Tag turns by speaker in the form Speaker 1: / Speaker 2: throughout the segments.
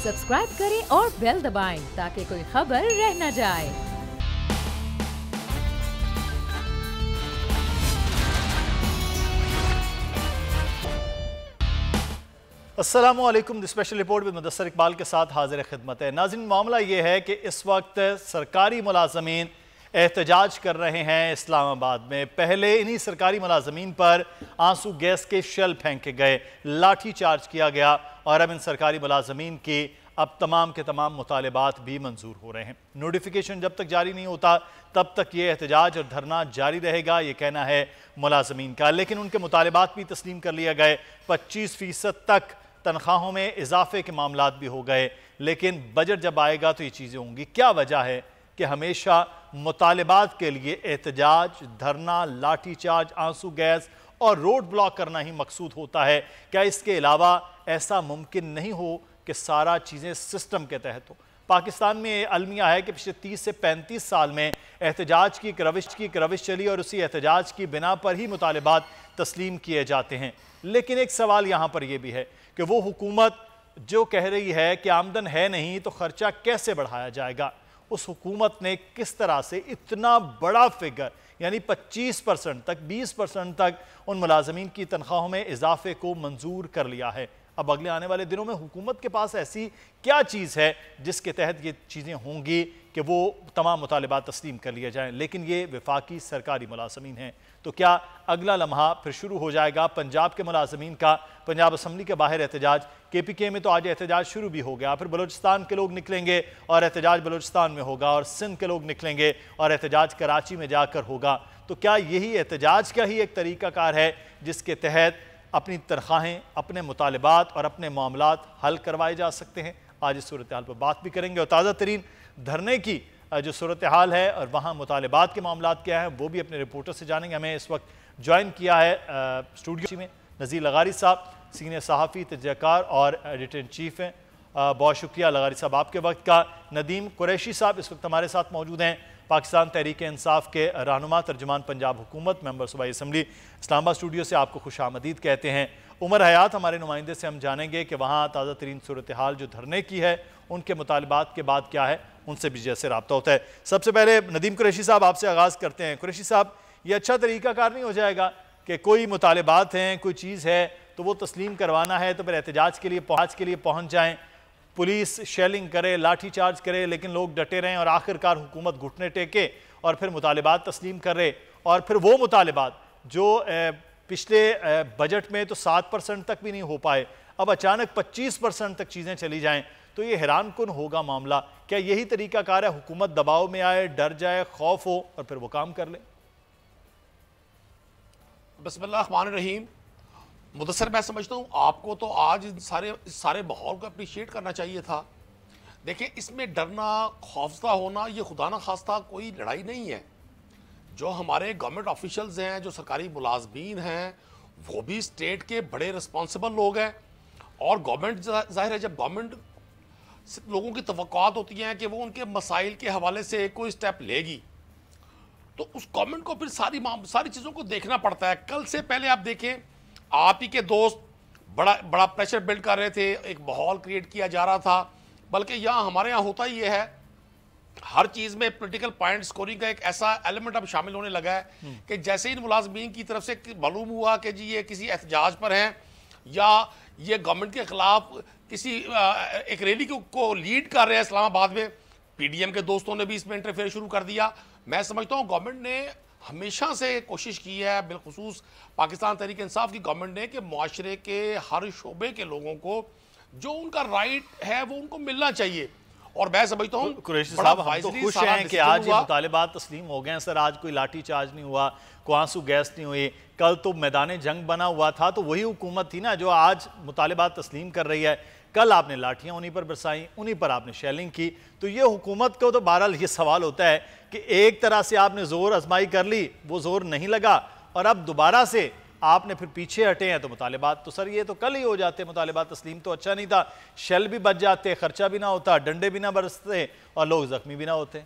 Speaker 1: Subscribe करें और bell दबाएं ताकि कोई खबर रह न जाए।
Speaker 2: अस्सलामुअलैकुम। द स्पेशल रिपोर्ट में मुदस्सर इकबाल के साथ हाजिर खिदमत है। नाज़रीन, मामला ये है कि इस वक्त सरकारी मुलाजमीन एहतजाज कर रहे हैं इस्लामाबाद में। पहले इन्हीं सरकारी मुलाजमीन पर आंसू गैस के शेल फेंके गए, लाठी चार्ज किया गया और अब इन सरकारी मुलाजमीन की अब तमाम के तमाम मुतालिबात भी मंजूर हो रहे हैं। नोटिफिकेशन जब तक जारी नहीं होता तब तक ये एहतजाज और धरना जारी रहेगा, ये कहना है मुलाजमीन का। लेकिन उनके मुतालिबात भी तस्लीम कर लिया गए। 25% तक तनख्वाहों में इजाफे के मामलात भी हो गए। लेकिन बजट जब आएगा तो ये चीज़ें होंगी। क्या वजह है कि हमेशा मुतालिबात के लिए एहतजाज, धरना, लाठी चार्ज, आंसू गैस और रोड ब्लॉक करना ही मकसूद होता है? क्या इसके अलावा ऐसा मुमकिन नहीं हो कि सारा चीज़ें सिस्टम के तहत हो? पाकिस्तान में अलमिया है कि पिछले 30 से 35 साल में एहतजाज की एक रविश चली और उसी एहतजाज की बिना पर ही मुतालिबात तस्लीम किए जाते हैं। लेकिन एक सवाल यहाँ पर यह भी है कि वो हुकूमत जो कह रही है कि आमदन है नहीं तो खर्चा कैसे बढ़ाया जाएगा, उस हुकूमत ने किस तरह से इतना बड़ा फिगर यानी 25% तक, 20% तक उन मुलाजमीन की तनख्वाहों में इजाफे को मंजूर कर लिया है? अब अगले आने वाले दिनों में हुकूमत के पास ऐसी क्या चीज़ है जिसके तहत ये चीज़ें होंगी कि वो तमाम मुतालिबात तस्लीम कर लिए जाएं? लेकिन ये वफाकी सरकारी मुलाजमीन हैं, तो क्या अगला लम्हा फिर शुरू हो जाएगा पंजाब के मुलाजमीन का? पंजाब असम्बली के बाहर एहतजाज, KPK में तो आज एहतजाज शुरू भी हो गया। फिर बलूचिस्तान के लोग निकलेंगे और एहतजाज बलूचिस्तान में होगा, और सिंध के लोग निकलेंगे और एहतजाज कराची में जाकर होगा। तो क्या यही एहतजाज का ही एक तरीक़ाकार है जिसके तहत अपनी तनख्वाहें, अपने मुतालिबात और अपने मामलात हल करवाए जा सकते हैं? आज इस सूरत हाल पर बात भी करेंगे और ताज़ा तरीन धरने की जो सूरत हाल है और वहाँ मुतालिबात के मामलात क्या हैं वो भी अपने रिपोर्टर से जानेंगे। हमें इस वक्त ज्वाइन किया है स्टूडियो में नज़ीर लगारी साहब, सीनियर सहाफ़ी, तजज़ियाकार और एडिटर इन चीफ़ हैं। बहुत शुक्रिया लगारी साहब आपके वक्त का। नदीम कुरैशी साहब इस वक्त हमारे साथ मौजूद हैं, पाकिस्तान तहरीक इंसाफ के रहनुमा, तर्जुमान पंजाब हुकूमत, मेंबर सूबाई असम्बली। इस्लामाबाद स्टूडियो से आपको खुशामदीद कहते हैं। उमर हयात हमारे नुमाइंदे से हम जानेंगे कि वहाँ ताज़ा तरीन सूरत हाल जो धरने की है उनके मुतालिबात के बाद क्या है, उनसे भी जैसे रब्ता होता है। सबसे पहले नदीम कुरैशी साहब आपसे आगाज़ करते हैं। कुरैशी साहब, ये अच्छा तरीक़ाकार नहीं हो जाएगा कि कोई मुतालिबात हैं, कोई चीज़ है तो वो तस्लीम करवाना है तो फिर एहतजाज के लिए पहुँच जाएँ, पुलिस शेलिंग करे, लाठी चार्ज करे, लेकिन लोग डटे रहें और आखिरकार हुकूमत घुटने टेके और फिर मुतालिबात तस्लीम कर रहे, और फिर वो मुतालिबात जो पिछले बजट में तो 7% तक भी नहीं हो पाए, अब अचानक 25% तक चीज़ें चली जाएं, तो ये हैरान कुन होगा मामला। क्या यही तरीक़ाकार है? हुकूमत दबाव में आए, डर जाए, खौफ हो और फिर वो काम कर ले?
Speaker 3: बिस्मिल्लाहिर्रहमानिर्रहीम। मुदस्सर, मैं समझता हूँ आपको तो आज सारे माहौल को अप्रिशिएट करना चाहिए था। देखिए, इसमें डरना, खौफजदा होना ये खुदा न खास्ता कोई लड़ाई नहीं है। जो हमारे गवर्नमेंट ऑफिशियल्स हैं, जो सरकारी मुलाजमीन हैं, वो भी स्टेट के बड़े रिस्पॉन्सिबल लोग हैं। और गवर्नमेंट, जाहिर है, जब गवर्नमेंट लोगों की तवक्कुआत होती हैं कि वो उनके मसाइल के हवाले से कोई स्टेप लेगी, तो उस गवर्नमेंट को फिर सारी चीज़ों को देखना पड़ता है। कल से पहले आप देखें, आप ही के दोस्त बड़ा प्रेशर बिल्ड कर रहे थे, एक माहौल क्रिएट किया जा रहा था। बल्कि यहाँ हमारे यहाँ होता ही ये है, हर चीज़ में पॉलिटिकल पॉइंट स्कोरिंग का एक ऐसा एलिमेंट अब शामिल होने लगा है कि जैसे इन मुलाजमीन की तरफ से मालूम हुआ कि जी ये किसी एहतजाज पर हैं या ये गवर्नमेंट के खिलाफ किसी एक रैली को लीड कर रहे हैं इस्लामाबाद में, PDM के दोस्तों ने भी इसमें इंटरफेयर शुरू कर दिया। मैं समझता हूँ गवर्नमेंट ने हमेशा से कोशिश की है, बिलखुसूस पाकिस्तान तहरीक इंसाफ की गवर्नमेंट ने, कि मुआशरे के हर शोबे के लोगों को जो उनका राइट है वो उनको मिलना चाहिए। और मैं समझता हूँ
Speaker 2: कुरैशी साहब, हम तो खुश हैं कि आज ये मुतालिबात तस्लीम हो गए हैं। सर, आज कोई लाठी चार्ज नहीं हुआ, कोई आंसू गैस नहीं हुई। कल तो मैदान जंग बना हुआ था, तो वही हुकूमत थी ना जो आज मुतालिबात तस्लीम कर रही है। कल आपने लाठियां उन्हीं पर बरसाई, उन्हीं पर आपने शेलिंग की। तो ये हुकूमत को तो बहरहाल ये सवाल होता है कि एक तरह से आपने जोर आजमाई कर ली, वो जोर नहीं लगा, और अब दोबारा से आपने फिर पीछे हटे हैं तो मुतालिबात तो सर ये तो कल ही हो जाते। मुतालिबात तस्लीम तो अच्छा नहीं था, शेल भी बच जाते, खर्चा भी ना होता, डंडे भी ना बरसते और लोग जख्मी भी ना होते।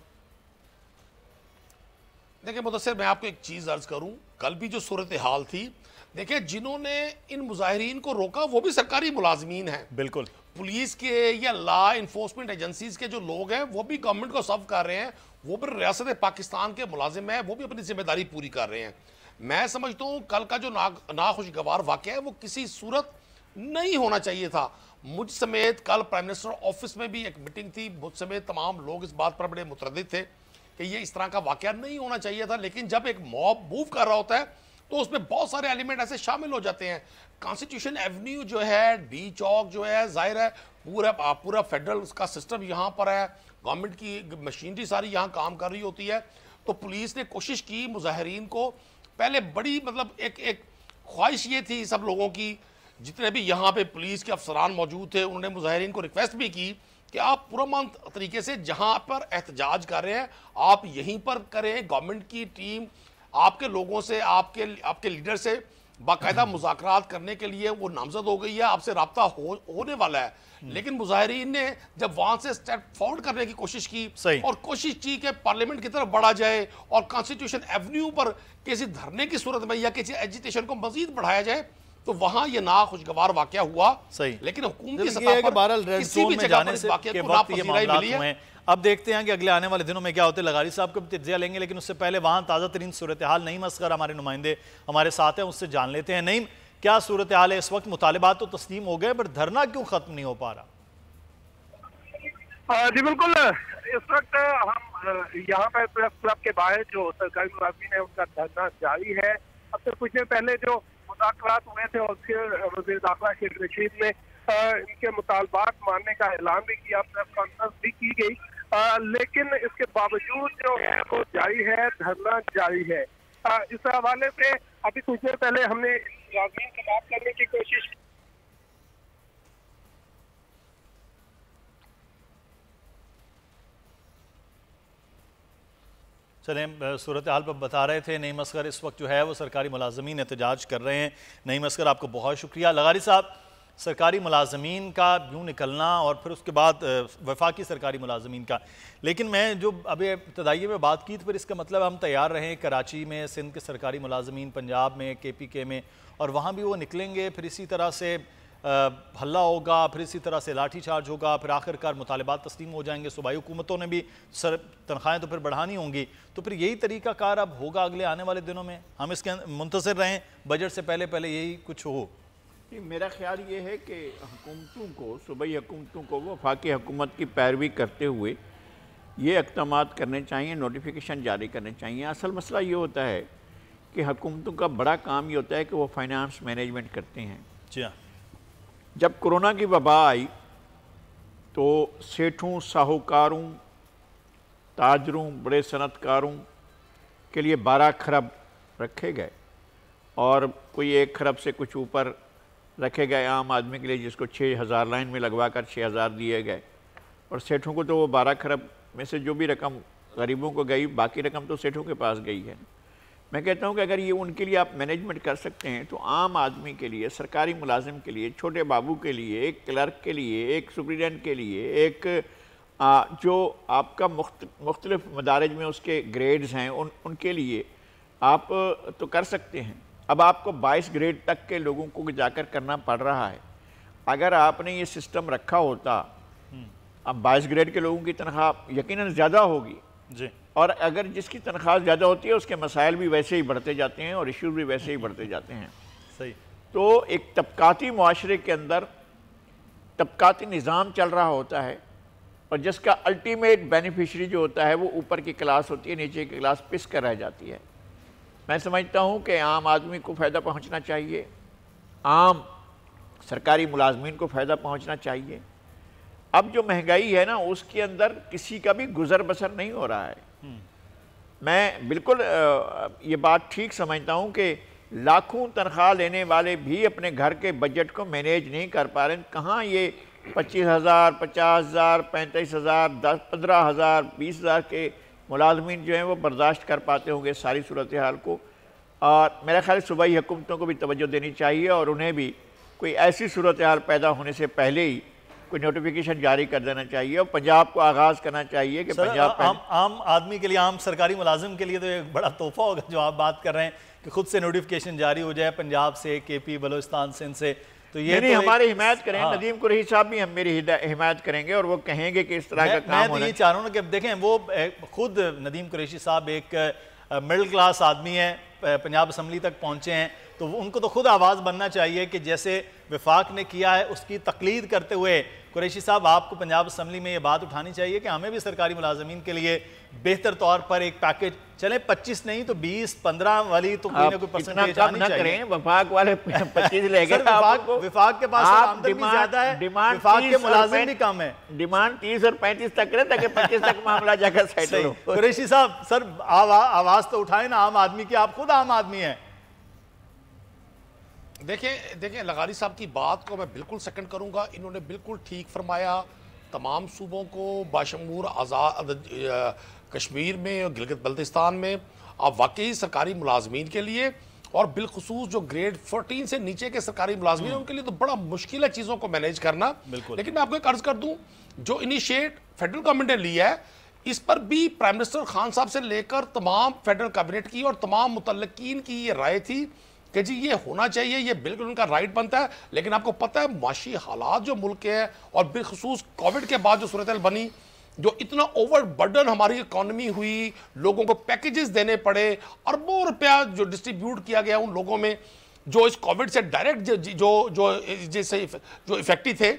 Speaker 3: देखिए मुदस्सिर, मैं आपको एक चीज़ अर्ज करूं, कल भी जो सूरत हाल थी, देखिए जिन्होंने इन मुजाहिरीन को रोका वो भी सरकारी मुलाजमीन हैं।
Speaker 2: बिल्कुल,
Speaker 3: पुलिस के या लॉ इन्फोर्समेंट एजेंसीज के जो लोग हैं वो भी गवर्नमेंट को सर्व कर रहे हैं, वो भी रियासत पाकिस्तान के मुलाजिम हैं, वो भी अपनी जिम्मेदारी पूरी कर रहे हैं। मैं समझता हूँ कल का जो नाखुशगवार वाक़या है वो किसी सूरत नहीं होना चाहिए था। मुझ समेत कल प्राइम मिनिस्टर ऑफिस में भी एक मीटिंग थी, मुझ समेत तमाम लोग इस बात पर बड़े मुतरद्दिद थे कि ये इस तरह का वाक़या नहीं होना चाहिए था। लेकिन जब एक मॉब मूव कर रहा होता है तो उसमें बहुत सारे एलिमेंट ऐसे शामिल हो जाते हैं। कॉन्स्टिट्यूशन एवेन्यू जो है, डी चौक जो है, जाहिर है पूरा फेडरल उसका सिस्टम यहाँ पर है, गवर्नमेंट की मशीनरी सारी यहाँ काम कर रही होती है। तो पुलिस ने कोशिश की मुजाहिरीन को, पहले बड़ी मतलब एक ख्वाहिश ये थी सब लोगों की, जितने भी यहाँ पे पुलिस के अफसरान मौजूद थे, उन्होंने मुजाहिरीन को रिक्वेस्ट भी की कि आप पुरअमन तरीके से जहाँ पर एहतजाज कर रहे हैं आप यहीं पर करें। गवर्नमेंट की टीम आपके लोगों से, आपके लीडर से बाकायदा मुज़ाकरात करने के लिए वो नामजद हो गई है, आपसे रब्ता होने वाला है। लेकिन मुजाहिरीन ने जब वहाँ से स्टेप फॉरवर्ड करने की कोशिश की और कोशिश की कि पार्लियामेंट की तरफ बढ़ा जाए और कॉन्स्टिट्यूशन एवेन्यू पर किसी धरने की सूरत में या किसी एजिटेशन को मजीद बढ़ाया जाए, तो वहां ये नाखुशगवार वाकया हुआ। सही, लेकिन हुकूमती सतह पर किसी भी जगह पर इस वाकये को नापसंदीदाई मिली है।
Speaker 2: अब देखते हैं कि अगले आने वाले दिनों में क्या होते हैं। लगारी साहब को भी तज्जिया लेंगे, लेकिन उससे पहले वहां ताज़ा तरीन सूरत हाल नईम असगर हमारे नुमाइंदे हमारे साथ हैं, उससे जान लेते हैं। नईम, क्या सूरत हाल है इस वक्त? मुतालिबात तो तस्लीम हो गए, पर धरना क्यों खत्म नहीं हो पा रहा?
Speaker 4: जी बिल्कुल, इस वक्त हम यहाँ पर प्रेस क्लब के बाहर जो सरकारी मुलाजिम है उनका धरना जारी है। अब से कुछ देर पहले जो मुज़ाकरात हुए थे और फिर वज़ीर दाखिला शेख रशीद ने इनके मुतालबात मानने का ऐलान भी किया, प्रेस कॉन्फ्रेंस भी की गई, लेकिन इसके बावजूद जो है वो जारी है, धरना जारी है। इस हवाले से अभी कुछ देर पहले हमने मुलाजिम से बात करने की कोशिश की।
Speaker 2: चलें, सूरत हाल पर बता रहे थे नईम असगर, इस वक्त जो है वो सरकारी मुलाजमीन एहतजाज कर रहे हैं। नईम असगर, आपको बहुत शुक्रिया। लगारी साहब, सरकारी मुलाजमीन का यूँ निकलना और फिर उसके बाद वफाकी सरकारी मुलाजमीन का, लेकिन मैं जो अभी इब्तदाई में बात की तो फिर इसका मतलब हम तैयार रहें कराची में, सिंध के सरकारी मुलाजमीन, पंजाब में, KPK में, और वहाँ भी वो निकलेंगे, फिर इसी तरह से हल्ला होगा, फिर इसी तरह से लाठी चार्ज होगा, फिर आखिरकार मुतालिबात तस्लीम हो जाएंगे। सूबाई हुकूमतों ने भी तनख्वाहें तो फिर बढ़ानी होंगी, तो फिर यही तरीका कार अब होगा अगले आने वाले दिनों में? हम इसके मुंतज़िर रहें, बजट से पहले पहले यही कुछ हो?
Speaker 5: मेरा ख्याल ये है कि हुकूमतों को, सूबाई हुकूमतों को वफाकी हुकूमत की पैरवी करते हुए ये इक़दामात करने चाहिए, नोटिफिकेशन जारी करने चाहिए। असल मसला ये होता है कि हुकूमतों का बड़ा काम ये होता है कि वो फाइनेंस मैनेजमेंट करते हैं।
Speaker 2: जी हाँ,
Speaker 5: जब कोरोना की वबा आई तो सेठों, साहूकारों, ताजरों, बड़े सनतकारों के लिए 12 खरब रखे गए और कोई 1 खरब से कुछ ऊपर रखे गए आम आदमी के लिए, जिसको 6000 लाइन में लगवा कर 6000 दिए गए। और सेठों को तो वो 12 खरब में से जो भी रकम गरीबों को गई, बाकी रकम तो सेठों के पास गई है। मैं कहता हूँ कि अगर ये उनके लिए आप मैनेजमेंट कर सकते हैं तो आम आदमी के लिए, सरकारी मुलाजिम के लिए, छोटे बाबू के लिए, एक क्लर्क के लिए, एक सुप्रीडेंट के लिए, एक जो आपका मुख्तलिफ मदारज में उसके ग्रेड्स हैं उनके लिए आप तो कर सकते हैं। अब आपको 22 ग्रेड तक के लोगों को जाकर करना पड़ रहा है। अगर आपने ये सिस्टम रखा होता, अब 22 ग्रेड के लोगों की तनख्वाह यकीनन ज़्यादा होगी
Speaker 2: जी,
Speaker 5: और अगर जिसकी तनख्वाह ज़्यादा होती है उसके मसाइल भी वैसे ही बढ़ते जाते हैं और इश्यूज भी वैसे ही बढ़ते जाते हैं।
Speaker 2: सही।
Speaker 5: तो एक तबकाती मुआशरे के अंदर तबकाती निज़ाम चल रहा होता है और जिसका अल्टीमेट बेनिफिशरी जो होता है वो ऊपर की क्लास होती है, नीचे की क्लास पिस कर रह जाती है। मैं समझता हूँ कि आम आदमी को फ़ायदा पहुँचना चाहिए, आम सरकारी मुलाजमीन को फ़ायदा पहुँचना चाहिए। अब जो महंगाई है ना, उसके अंदर किसी का भी गुजर बसर नहीं हो रहा है। मैं बिल्कुल ये बात ठीक समझता हूँ कि लाखों तनख्वाह लेने वाले भी अपने घर के बजट को मैनेज नहीं कर पा रहे हैं। कहाँ ये 25,000, 50,000, 35,000, 15,000, 20,000 के मुलाजमीन जो हैं वो बर्दाश्त कर पाते होंगे सारी सूरत हाल को। और मेरा ख्याल सूबाई हुकूमतों को भी तवज्जो देनी चाहिए और उन्हें भी कोई ऐसी सूरत हाल पैदा होने से पहले ही कोई नोटिफिकेशन जारी कर देना चाहिए और पंजाब को आगाज़ करना चाहिए कि पंजाब
Speaker 2: आम आदमी के लिए, आम सरकारी मुलाजिम के लिए तो एक बड़ा तोहफा होगा जो आप बात कर रहे हैं कि खुद से नोटिफिकेशन जारी हो जाए पंजाब से, KP, बलोचिस्तान, सिंध से, तो ये
Speaker 5: नहीं,
Speaker 2: तो
Speaker 5: हमारी हिमायत करें।
Speaker 2: हाँ।
Speaker 5: नदीम कुरैशी साहब भी हम मेरी हिमायत करेंगे और वो कहेंगे कि इस तरह का काम
Speaker 2: मैं
Speaker 5: होना।
Speaker 2: ये चाह रहा हूँ ना कि देखें, वो खुद नदीम कुरैशी साहब एक मिडिल क्लास आदमी है, पंजाब असम्बली तक पहुँचे हैं, तो उनको तो खुद आवाज़ बनना चाहिए कि जैसे वफाक ने किया है उसकी तकलीद करते हुए कुरैशी साहब आपको पंजाब असम्बली में ये बात उठानी चाहिए कि हमें भी सरकारी मुलाजमीन के लिए बेहतर तौर पर एक पैकेज, चले 25 नहीं तो 20-15 वाली तो कोई ना कोई परसेंटेज आनी चाहिए।
Speaker 5: वफाक वाले 25 ले गए।
Speaker 2: विफाक के पास आमदनी भी ज्यादा है, विफाक के मुलाजिम भी कम है।
Speaker 5: डिमांड 30 और 35 तक करें ताकि 25 तक मामला जाकर सेटल हो।
Speaker 2: कुरैशी साहब सर आवाज तो उठाए ना आम आदमी की, आप खुद आम आदमी हैं।
Speaker 3: देखिए लगारी साहब की बात को मैं बिल्कुल सेकंड करूंगा। इन्होंने बिल्कुल ठीक फरमाया। तमाम सूबों को बाशमूर आज़ाद कश्मीर में और गिलगित बल्तिस्तान में आप वाकई सरकारी मुलाजमीन के लिए और बिलखुसूस जो ग्रेड 14 से नीचे के सरकारी मुलाजमीन उनके लिए तो बड़ा मुश्किल है चीज़ों को मैनेज करना। लेकिन मैं आपको एक अर्ज कर दूं, जो इनिशिएट फेडरल गवर्नमेंट ने लिया है इस पर भी प्राइम मिनिस्टर खान साहब से लेकर तमाम फेडरल कैबिनेट की और तमाम मुतल्लिकीन की ये राय थी कि जी ये होना चाहिए, ये बिल्कुल उनका राइट बनता है। लेकिन आपको पता है माशी हालात जो मुल्क के हैं और बिलखुसूस कोविड के बाद जो सूरत बनी, जो इतना ओवर बर्डन हमारी इकॉनमी हुई, लोगों को पैकेजेस देने पड़े, अरबों रुपया जो डिस्ट्रीब्यूट किया गया उन लोगों में जो इस कोविड से डायरेक्ट जो इफेक्टिव थे।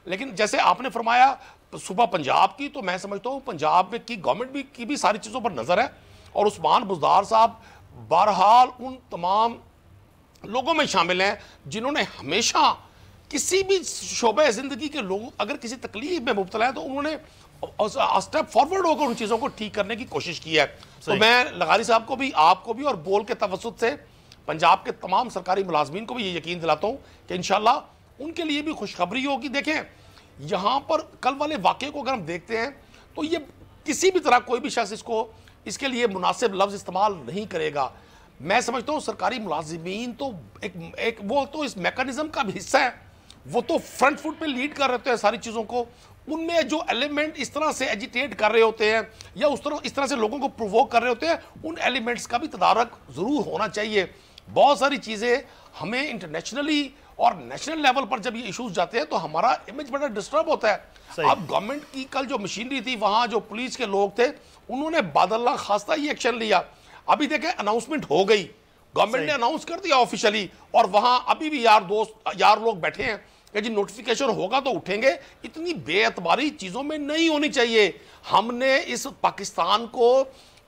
Speaker 3: लेकिन जैसे आपने फरमाया सुबह पंजाब की, तो मैं समझता हूँ पंजाब में की गवर्नमेंट की भी सारी चीज़ों पर नज़र है और उस्मान बुज़दार साहब बहरहाल उन तमाम लोगों में शामिल हैं जिन्होंने हमेशा किसी भी शोबे ज़िंदगी के लोग अगर किसी तकलीफ में मुब्तला है तो उन्होंने स्टेप फॉरवर्ड होकर उन चीज़ों को ठीक करने की कोशिश की है। तो मैं लगारी साहब को भी, आपको भी और बोल के तवसुत से पंजाब के तमाम सरकारी मुलाजमीन को भी ये यकीन दिलाता हूँ कि इंशाल्लाह उनके लिए भी खुशखबरी होगी। देखें यहाँ पर कल वाले वाक़े को अगर हम देखते हैं तो ये किसी भी तरह कोई भी शख्स इसके लिए मुनासिब लफ्ज़ इस्तेमाल नहीं करेगा। मैं समझता हूँ सरकारी मुलाजिमीन तो एक वो तो इस मैकेनिज्म का भी हिस्सा है, वो तो फ्रंट फुट पे लीड कर रहे हैं सारी चीज़ों को। उनमें जो एलिमेंट इस तरह से एजिटेट कर रहे होते हैं या इस तरह से लोगों को प्रोवोक कर रहे होते हैं, उन एलिमेंट्स का भी तदारक ज़रूर होना चाहिए। बहुत सारी चीज़ें हमें इंटरनेशनली और नेशनल लेवल पर जब ये इशूज़ जाते हैं तो हमारा इमेज बड़ा डिस्टर्ब होता है। अब गवर्नमेंट की कल जो मशीनरी थी, वहाँ जो पुलिस के लोग थे उन्होंने बादल्ला खास्ता ही एक्शन लिया। अभी देखें अनाउंसमेंट हो गई, गवर्नमेंट ने अनाउंस कर दिया ऑफिशियली और वहां अभी भी यार लोग बैठे हैं कि जी नोटिफिकेशन होगा तो उठेंगे। इतनी बेअतबारी चीजों में नहीं होनी चाहिए। हमने इस पाकिस्तान को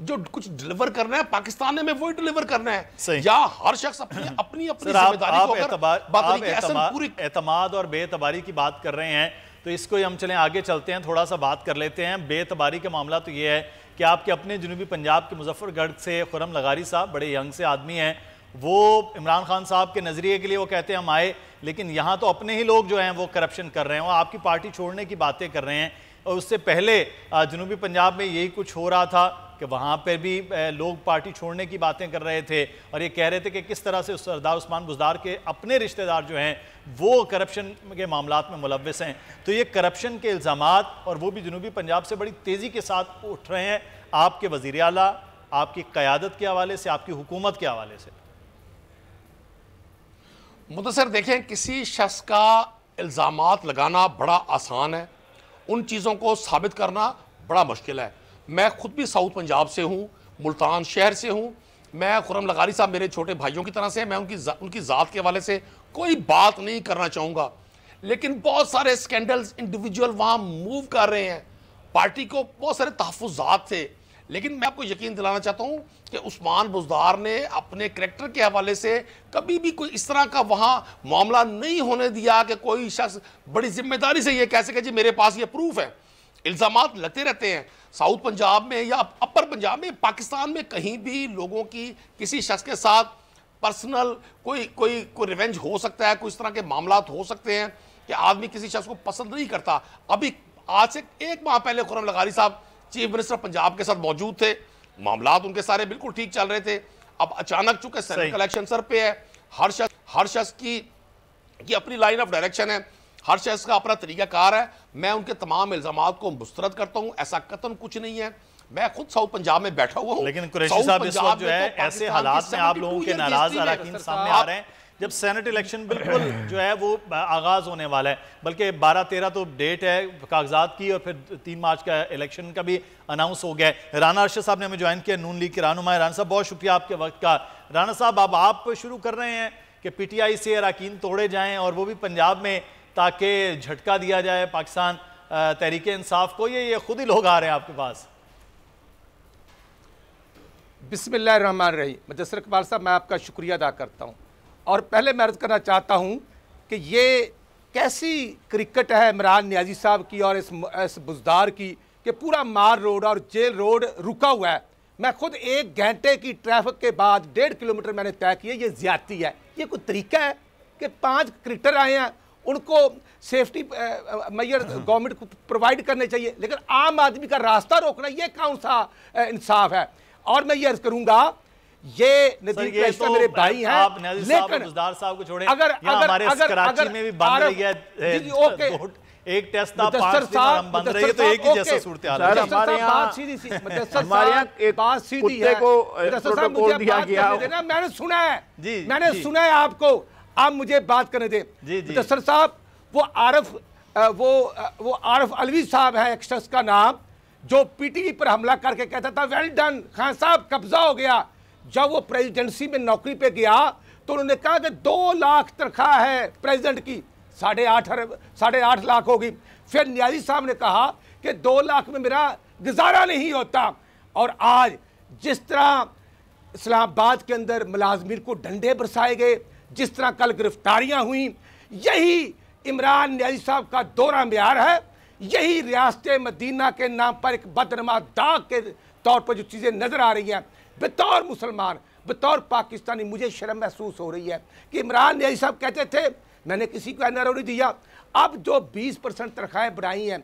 Speaker 3: जो कुछ डिलीवर करना है पाकिस्तान में वही डिलीवर करना है, या हर शख्स अपनी जिम्मेदारी को अगर
Speaker 2: एतमाद और बेअतबारी की बात कर रहे हैं तो इसको हम चलें आगे चलते हैं, थोड़ा सा बात कर लेते हैं। बेअतबारी का मामला तो ये है कि आपके अपने जनूबी पंजाब के मुजफ्फरगढ़ से खुर्रम लगारी साहब बड़े यंग से आदमी हैं, वो इमरान खान साहब के नज़रिए के लिए वो कहते हैं हम आए, लेकिन यहाँ तो अपने ही लोग जो हैं वो करप्शन कर रहे हैं, वो आपकी पार्टी छोड़ने की बातें कर रहे हैं। और उससे पहले जनूबी पंजाब में यही कुछ हो रहा था कि वहाँ पर भी लोग पार्टी छोड़ने की बातें कर रहे थे और ये कह रहे थे कि किस तरह से सरदार उस्मान बुज़दार के अपने रिश्तेदार जो हैं वो करप्शन के मामलात में मुलव्वस हैं। तो ये करप्शन के इल्ज़ामात और वो भी जनूबी पंजाब से बड़ी तेज़ी के साथ उठ रहे हैं, आपके वज़ीर आला, आपकी क़यादत के हवाले से, आपकी हुकूमत के हवाले से।
Speaker 3: मुदस्सिर देखें, किसी शख्स का इल्ज़ामात लगाना बड़ा आसान है, उन चीज़ों को साबित करना बड़ा मुश्किल है। मैं खुद भी साउथ पंजाब से हूँ, मुल्तान शहर से हूँ। मैं खुर्रम लगारी साहब मेरे छोटे भाइयों की तरह से, मैं उनकी ज़ात के हवाले से कोई बात नहीं करना चाहूँगा, लेकिन बहुत सारे स्कैंडल्स इंडिविजुअल वहाँ मूव कर रहे हैं, पार्टी को बहुत सारे तहफ़्फ़ुज़ात थे। लेकिन मैं आपको यकीन दिलाना चाहता हूँ कि उस्मान बुज़दार ने अपने करैक्टर के हवाले से कभी भी कोई इस तरह का वहाँ मामला नहीं होने दिया कि कोई शख्स बड़ी जिम्मेदारी से ये कह सके जी मेरे पास ये प्रूफ है। इल्ज़ामात लगते रहते हैं साउथ पंजाब में या अपर पंजाब में, पाकिस्तान में कहीं भी लोगों की किसी शख्स के साथ पर्सनल कोई रिवेंज हो सकता है, कोई इस तरह के मामलात हो सकते हैं कि आदमी किसी शख्स को पसंद नहीं करता। अभी आज से 1 माह पहले खुर्रम लगारी साहब चीफ मिनिस्टर पंजाब के साथ मौजूद थे, मामलात उनके सारे बिल्कुल ठीक चल रहे थे। अब अचानक चूंकि सेनेट इलेक्शन सर पे है, हर शख्स की अपनी लाइन ऑफ डायरेक्शन है, हर शख्स का अपना तरीकाकार है। मैं उनके तमाम इल्ज़ामात को मुस्तरद करता हूँ, ऐसा कतन कुछ नहीं है। मैं खुद साउथ पंजाब में बैठा हुआ हूँ।
Speaker 2: लेकिन कुरैशी साहब इस वक्त जो है ऐसे हालात में आप लोगों के नाराज अरकान सामने आ रहे हैं जब सेनेट इलेक्शन बिल्कुल जो है वो आगाज़ होने वाला है, बल्कि 12-13 तो डेट है कागजात की, और फिर 3 मार्च का इलेक्शन का भी अनाउंस हो गया है। राना अरशद साहब ने हमें ज्वाइन किया, नून लीग के रहनुमा। राना साहब बहुत शुक्रिया आपके वक्त का। राना साहब, अब आप शुरू कर रहे हैं कि PTI से अरकान तोड़े जाएँ और वो भी पंजाब में, ताकि झटका दिया जाए पाकिस्तान तहरीक इंसाफ को। ये खुद ही लोग आ रहे हैं आपके पास?
Speaker 6: बिस्मिल्लाहिर्रहमानिर्रहीम। मुदस्सिर इकबाल साहब, मैं आपका शुक्रिया अदा करता हूँ, और पहले मैं अर्ज़ करना चाहता हूँ कि ये कैसी क्रिकेट है इमरान नियाज़ी साहब की और इस बुज़दार की कि पूरा मार रोड और जेल रोड रुका हुआ है। मैं खुद 1 घंटे की ट्रैफिक के बाद 1.5 किलोमीटर मैंने तय किया। ये ज़्यादती है। ये कोई तरीका है कि 5 क्रिकेटर आए हैं, उनको सेफ्टी मैयर गवर्नमेंट को प्रोवाइड करने चाहिए, लेकिन आम आदमी का रास्ता रोकना ये कौन सा इंसाफ है? और मैं ये अर्ज करूंगा, ये नदीम तो मेरे भाई हैं, लेकिन
Speaker 2: साहब को छोड़े,
Speaker 6: अगर
Speaker 2: कराची में भी बंद रही है, एक टेस्ट था, 5 दिन हम बंद रही है, तो एक ही जैसा सूरत हाल है।
Speaker 6: हमारे यहाँ बात सीधी सी, हमारे यहाँ एक बात सीधी है को प्रोटोकॉल दिया गया। मैंने सुना है, मैंने सुना है आपको, आप मुझे बात करने दें। मुदस्सिर साहब, वो आरिफ अलवी साहब है एक शख्स का नाम, जो PTV पर हमला करके कहता था वेल डन खान साहब, कब्जा हो गया। जब वो प्रेसिडेंसी में नौकरी पे गया तो उन्होंने कहा कि 2 लाख तनख्वाह है प्रेसिडेंट की, 8.5 लाख होगी। फिर नियाज़ी साहब ने कहा कि 2 लाख में मेरा गुजारा नहीं होता। और आज जिस तरह इस्लामाबाद के अंदर मुलाजमीन को डंडे बरसाए गए, जिस तरह कल गिरफ्तारियां हुई, यही इमरान नियाज़ी साहब का दोहरा म्यार है। यही रियासत मदीना के नाम पर एक बदनमा दाग के तौर पर जो चीज़ें नज़र आ रही हैं, बतौर मुसलमान, बतौर पाकिस्तानी मुझे शर्म महसूस हो रही है कि इमरान नियाज़ी साहब कहते थे मैंने किसी को NRO नहीं दिया। अब जो 20% तनख्वाहें बढ़ाई हैं,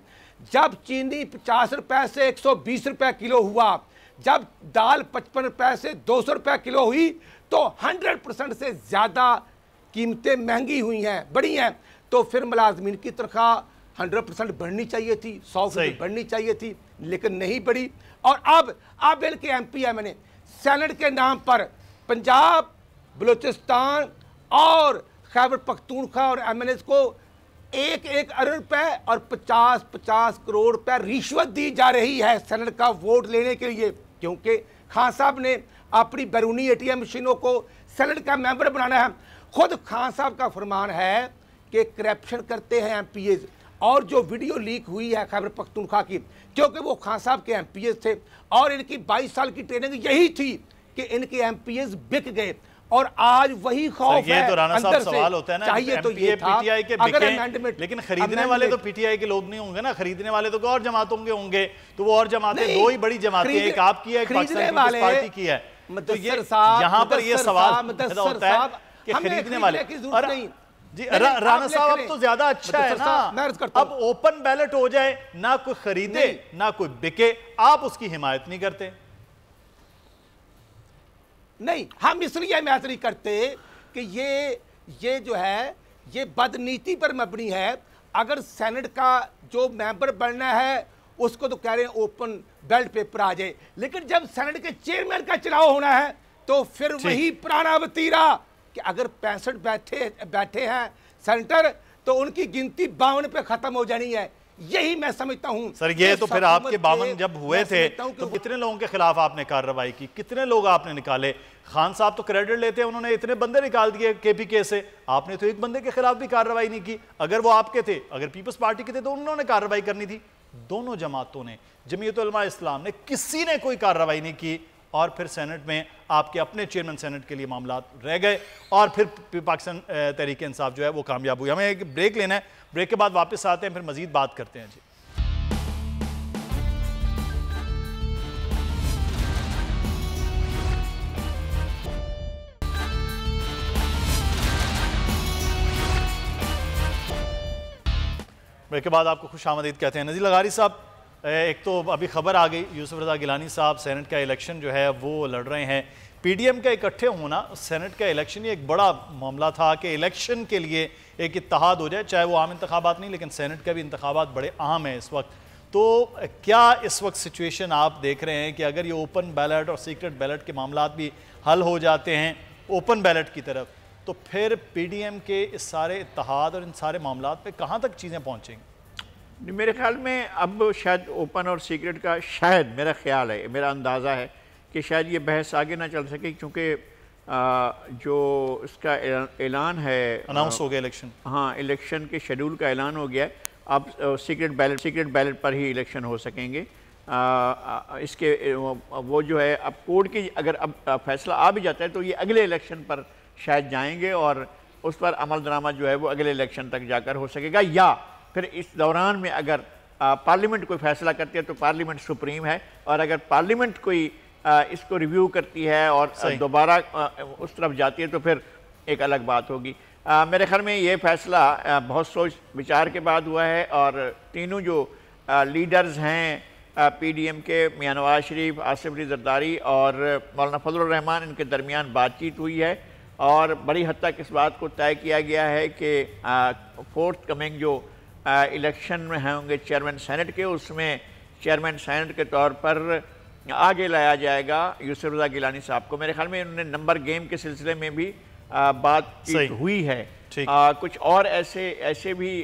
Speaker 6: जब चीनी 50 रुपये से 120 रुपये किलो हुआ, जब दाल 55 रुपये से 200 रुपये किलो हुई, तो 100% से ज़्यादा कीमतें महंगी हुई हैं, बढ़ी हैं। तो फिर मुलाजमीन की तनख्वाह 100% बढ़नी चाहिए थी, 100% बढ़नी चाहिए थी, लेकिन नहीं बढ़ी। और अब इनके MP है, मैंने सेनेट के नाम पर पंजाब, बलूचिस्तान और खैबर पख्तूनख्वा और MNS को 1-1 अरब रुपए और 50-50 करोड़ रुपए रिश्वत दी जा रही है सेनेट का वोट लेने के लिए, क्योंकि खान साहब ने अपनी बैरूनी ATM मशीनों को सेनेट का मेंबर बनाना है। खुद खान साहब का फरमान है कि करप्शन करते हैं MPs। और जो वीडियो लीक हुई है खैबर पख्तूनख्वा की, क्योंकि वो खान साहब के MPs थे और इनकी 22 साल की ट्रेनिंग यही थी कि इनके MPs बिक गए, और आज वही खौफ है।
Speaker 2: तो राना साहब सवाल होता है ना,
Speaker 6: चाहिए तो ये था,
Speaker 2: PTI के बिके, लेकिन खरीदने वाले तो PTI के लोग नहीं होंगे ना, खरीदने वाले तो और जमातों के होंगे। तो वो और जमातें 2 ही बड़ी जमातें, एक आपकी है, एक पाकिस्तान पीपल्स पार्टी की है। तो यहाँ पर ये सवाल पैदा होता है कि खरीदने वाले जी राना साहब, अब तो ज्यादा अच्छा है ना, अब ओपन बैलेट हो जाए, ना कोई खरीदे ना कोई बिके, आप उसकी हिमायत नहीं करते?
Speaker 6: नहीं, हम इसलिए हिमायत नहीं करते कि ये जो है ये बदनीति पर मबनी है। अगर सेनेट का जो मेंबर बनना है उसको तो कह रहे हैं ओपन बैलेट पेपर आ जाए, लेकिन जब सेनेट के चेयरमैन का चुनाव होना है तो फिर वही पुराना वतीरा कि अगर 65 बैठे हैं सेनेटर तो उनकी गिनती 52 पे खत्म हो जानी है। यही मैं समझता हूं
Speaker 2: सर। ये तो फिर आपके 52 जब हुए थे तो कितने लोगों के खिलाफ आपने कार्रवाई की, कितने लोग आपने निकाले? खान साहब तो क्रेडिट लेते हैं, उन्होंने इतने बंदे निकाल दिए KPK से, आपने तो एक बंदे के खिलाफ भी कार्रवाई नहीं की। अगर वो आपके थे, अगर पीपल्स पार्टी के थे, तो उन्होंने कार्रवाई करनी थी। दोनों जमातों ने, जमीयत उलमा इस्लाम ने, किसी ने कोई कार्रवाई नहीं की, और फिर सेनेट में आपके अपने चेयरमैन सेनेट के लिए मामला रह गए, और फिर पाकिस्तान तहरीक इंसाफ जो है वो कामयाब हुई। हमें एक ब्रेक लेना है, ब्रेक के बाद वापस आते हैं, फिर मजीद बात करते हैं। जी ब्रेक के बाद आपको खुश आमदीद कहते हैं। नज़ीर लगारी साहब, एक तो अभी खबर आ गई, यूसुफ रज़ा गिलानी साहब सेनेट का इलेक्शन जो है वो लड़ रहे हैं। PDM का इकट्ठे होना, सेनेट का इलेक्शन, ये एक बड़ा मामला था कि इलेक्शन के लिए एक इत्तेहाद हो जाए, चाहे वो आम इंतखाबात नहीं, लेकिन सेनेट का भी इंतखाबात बड़े अहम है इस वक्त। तो क्या इस वक्त सिचुएशन आप देख रहे हैं कि अगर ये ओपन बैलेट और सीक्रेट बैलेट के मामला भी हल हो जाते हैं ओपन बैलेट की तरफ, तो फिर PDM के इस सारे इत्तेहाद और इन सारे मामलात पे कहाँ तक चीज़ें पहुँचेंगी?
Speaker 5: मेरे ख्याल में अब शायद ओपन और सीक्रेट का, शायद मेरा ख्याल है, मेरा अंदाज़ा है कि शायद ये बहस आगे ना चल सके, क्योंकि जो इसका ऐलान है,
Speaker 2: अनाउंस हो गया इलेक्शन।
Speaker 5: हाँ, इलेक्शन के शेड्यूल का ऐलान हो गया है। अब सीक्रेट बैलेट पर ही इलेक्शन हो सकेंगे। इसके वो जो है, अब कोर्ट की अगर अब फैसला आ भी जाता है तो ये अगले इलेक्शन पर शायद जाएंगे और उस पर अमल दरामद जो है वो अगले इलेक्शन तक जाकर हो सकेगा, या फिर इस दौरान में अगर पार्लियामेंट कोई फैसला करती है तो पार्लियामेंट सुप्रीम है, और अगर पार्लियामेंट कोई इसको रिव्यू करती है और दोबारा उस तरफ जाती है तो फिर एक अलग बात होगी। मेरे ख्याल में ये फैसला बहुत सोच विचार के बाद हुआ है, और तीनों जो लीडर्स हैं PDM के, मियां नवाज शरीफ, आसिफ अली जरदारी और मौलाना फजलुर रहमान, इनके दरमियान बातचीत हुई है और बड़ी हद तक इस बात को तय किया गया है कि फोर्थ कमिंग जो इलेक्शन में होंगे चेयरमैन सेनेट के, उसमें चेयरमैन सेनेट के तौर पर आगे लाया जाएगा यूसुफ रज़ा गिलानी साहब को। मेरे ख्याल में उन्होंने नंबर गेम के सिलसिले में भी बातचीत हुई है। कुछ और ऐसे भी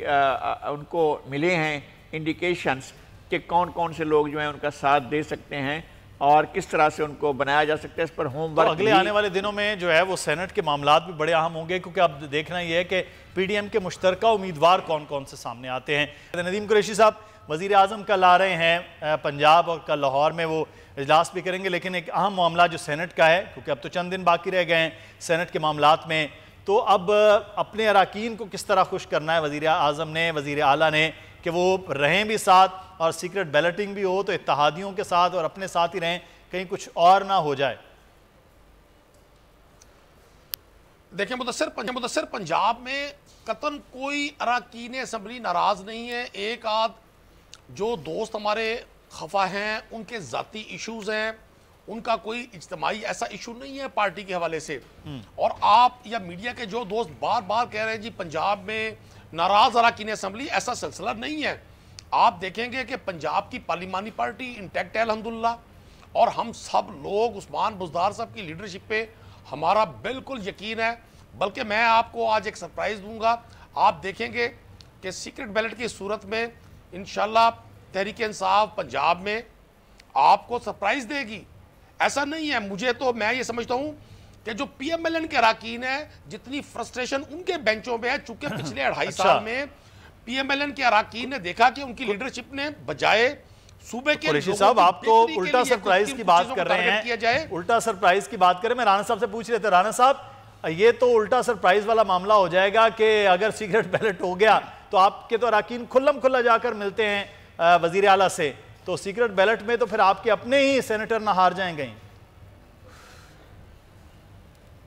Speaker 5: उनको मिले हैं इंडिकेशंस कि कौन कौन से लोग जो हैं उनका साथ दे सकते हैं और किस तरह से उनको बनाया जा सकता है। इस पर होमवर्क
Speaker 2: तो अगले आने वाले दिनों में जो है वो सेनेट के मामलात भी बड़े अहम होंगे, क्योंकि अब देखना ये है कि PDM के मुश्तरका उम्मीदवार कौन कौन से सामने आते हैं। नदीम कुरैशी साहब वज़ीर आज़म कल आ रहे हैं पंजाब, और कल लाहौर में वो इजलास भी करेंगे, लेकिन एक अहम मामला जो सेनेट का है, क्योंकि अब तो चंद दिन बाकी रह गए हैं सेनेट के मामलात में, तो अब अपने अराकीन को किस तरह खुश करना है वज़ीर आज़म ने, वज़ीर आला ने, कि वो रहें भी साथ और सीक्रेट बैलेटिंग भी हो तो इत्तेहादियों के साथ और अपने साथ ही रहें, कहीं कुछ और ना हो जाए।
Speaker 3: देखिए मुदस्सिर, पंजाब में कतन कोई अराकीन असम्बली नाराज नहीं है। एक आध जो दोस्त हमारे खफा हैं, उनके ज़ाती इश्यूज हैं, उनका कोई इज्तिमाई ऐसा इशू नहीं है पार्टी के हवाले से। और आप या मीडिया के जो दोस्त बार बार कह रहे हैं जी पंजाब में नाराज अराकीन असम्बली, ऐसा सिलसिला नहीं है। आप देखेंगे कि पंजाब की पार्लिमानी पार्टी इंटैक्ट है अल्हम्दुलिल्लाह, और हम सब लोग उस्मान बुज़दार साहब की लीडरशिप पे हमारा बिल्कुल यकीन है। बल्कि मैं आपको आज एक सरप्राइज़ दूंगा, आप देखेंगे कि सीक्रेट बैलेट की सूरत में इंशाल्लाह तहरीक इंसाफ पंजाब में आपको सरप्राइज़ देगी। ऐसा नहीं है, मुझे तो मैं ये समझता हूँ कि जो PMLN के अराकीन है, जितनी फ्रस्ट्रेशन उनके बेंचों में है, चूंकि पिछले 2.5 साल में PMLN के अराकीन ने देखा कि उनकी लीडरशिप ने बजाय सूबे के
Speaker 2: कुरैशी साहब आप तो उल्टा सरप्राइज की बात कर रहे हैं, उल्टा सरप्राइज की बात करें। मैं राना साहब से पूछ रहे थे, राना साहब ये तो उल्टा सरप्राइज वाला मामला हो जाएगा कि अगर सीक्रेट बैलेट हो गया तो आपके तो अराकीन खुल्लम खुल्ला जाकर मिलते हैं वजीर आला से, तो सीक्रेट बैलेट में तो फिर आपके अपने ही सेनेटर ना हार जाएंगे।